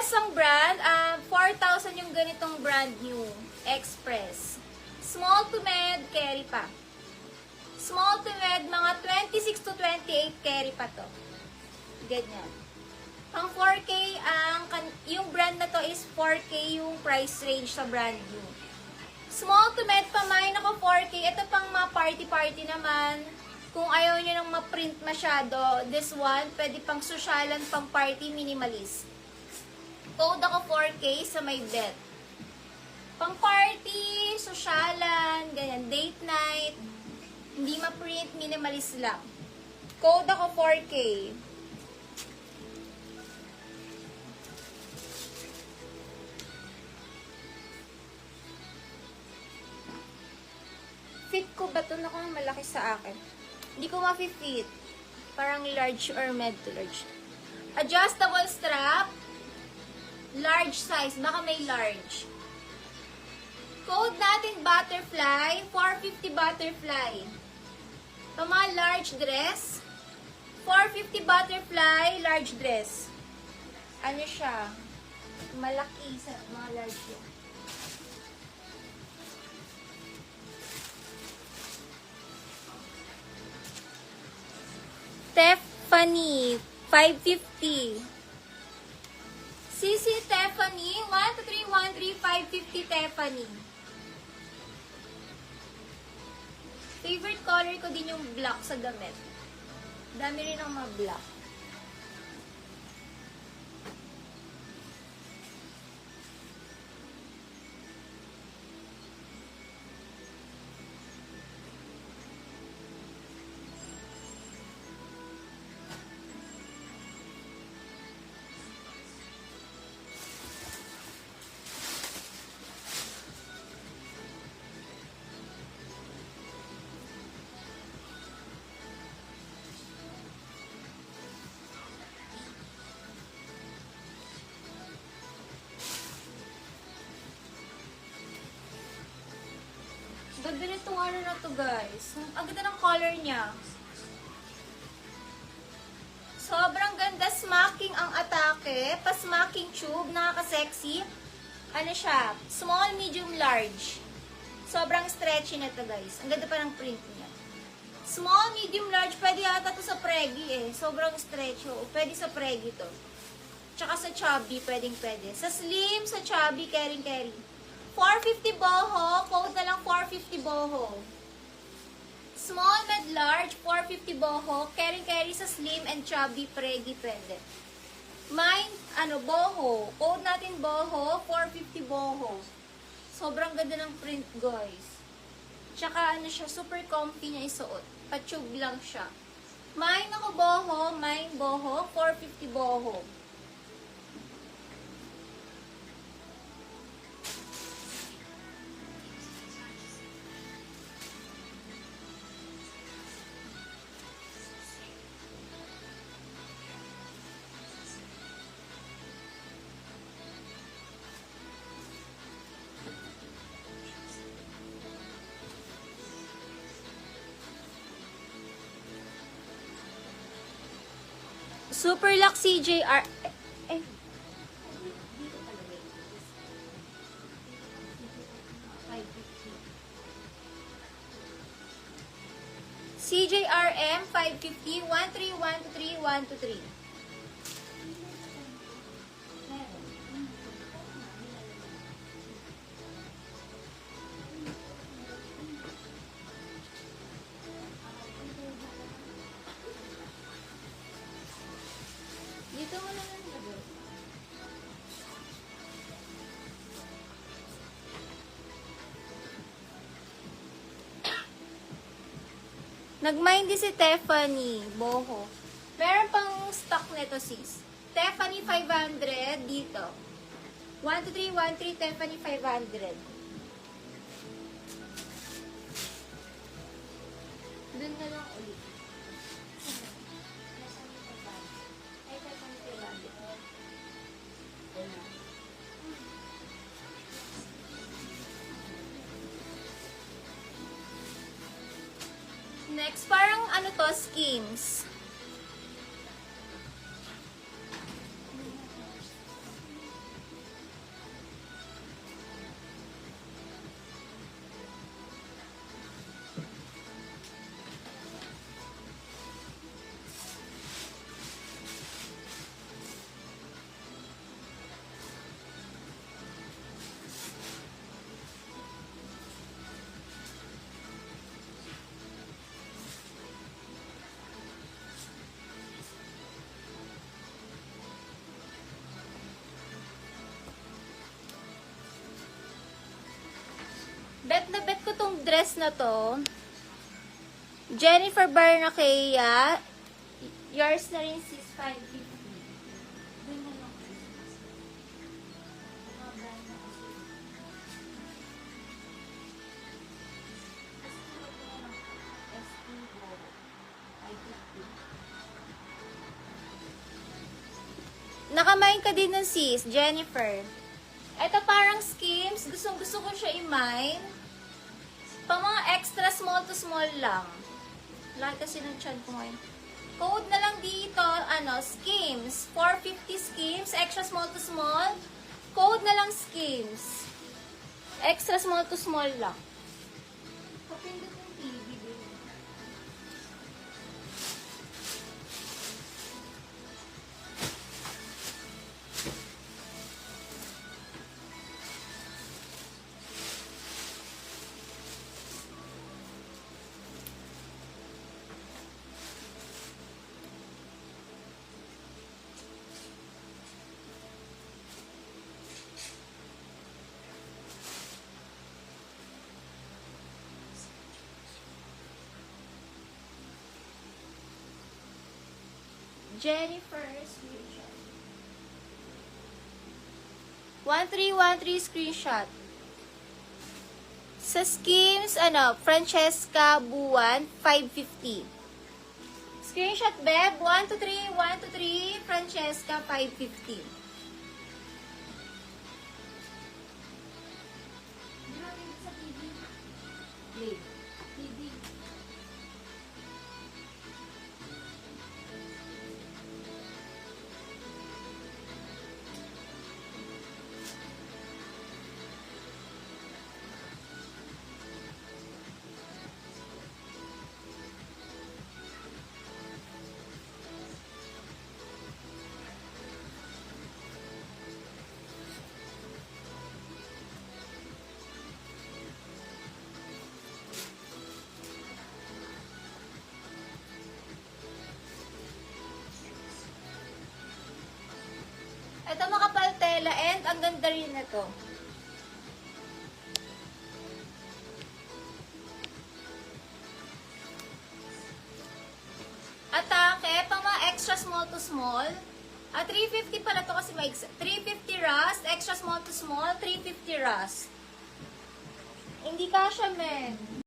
Express ang brand. 4,000 yung ganitong brand new. Express. Small to med, carry pa. Small to med, mga 26 to 28 carry pa to. Ganyan. Ang 4K, yung brand na to is 4K yung price range sa brand new. Small to med pa, mine ako 4K. Ito pang mga party-party naman. Kung ayaw nyo nang ma-print masyado, this one, pwede pang sosyalan, pang party, minimalist. Code ako 4K sa may bed. Pang party, sosyalan, ganyan, date night, hindi ma-print, minimalist lang. Code ako 4K. Fit ko ba ito? Naku, malaki sa akin. Hindi ko ma-fit. Parang large or med to large. Adjustable strap. Large size. Baka may large. Code natin butterfly. 450 butterfly. Mga large dress. 450 butterfly. Large dress. Ano siya? Malaki sa mga large yun. Stephanie, 550. CC Stephanie, 12313 550 Stephanie. Favorite color ko din yung black sa damit. Dami rin ang mga black. Ganda nitong ano na to, guys. Ang ganda ng color niya. Sobrang ganda. Smacking ang atake. Pa-smacking tube. Nakaka-sexy. Ano siya? Small, medium, large. Sobrang stretchy na to, guys. Ang ganda pa ng print niya. Small, medium, large. Pwede yata to sa preggy eh. Sobrang stretchy. Pwede sa preggy to. Tsaka sa chubby, pwede. Sa slim, sa chubby, carry. 450 boho. Code na lang 450 boho. Small, med, large, 450 boho. Carry sa slim and chubby, preggy, pwede. Mine, boho. Code natin boho, 450 boho. Sobrang ganda ng print, guys. Tsaka siya, super comfy niya isuot. Patube lang siya. Mine ako boho, 450 boho. Super Lux CJR. CJRM 550 13123 123. Dito mo naman gagawin. Nag-mind din si Stephanie. Boho. Meron pang stock nito, sis. Stephanie 500 dito. 12313 Stephanie 500. Doon na lang ulit. Next, parang Skims. Bet na bet ko tong dress na to. Jennifer Barnacea. Yours na rin sis, 550. Doon na lang. Mga brand na kasi. Nakamain ka din ng sis, Jennifer. Ito parang skims. Gustong-gusto ko siya i-mine. Pang mga extra small to small lang. Lahat kasi ng chan ko ngayon. Code na lang dito, skims. 450 skims, extra small to small. Code na lang skims. Extra small to small lang. Kapindot yung TV din. Jennifer screenshot. 1313 screenshot. Sa schemes, Francesca Buwan, 550. Screenshot, Beb. 123, 123, Francesca, 550. Leave. TV. Ito makapal tela and ang ganda rin na to. Atake, pang mga extra small to small. 350 pala to kasi may 350 rust, extra small to small, 350 rust. Hindi kasha, men.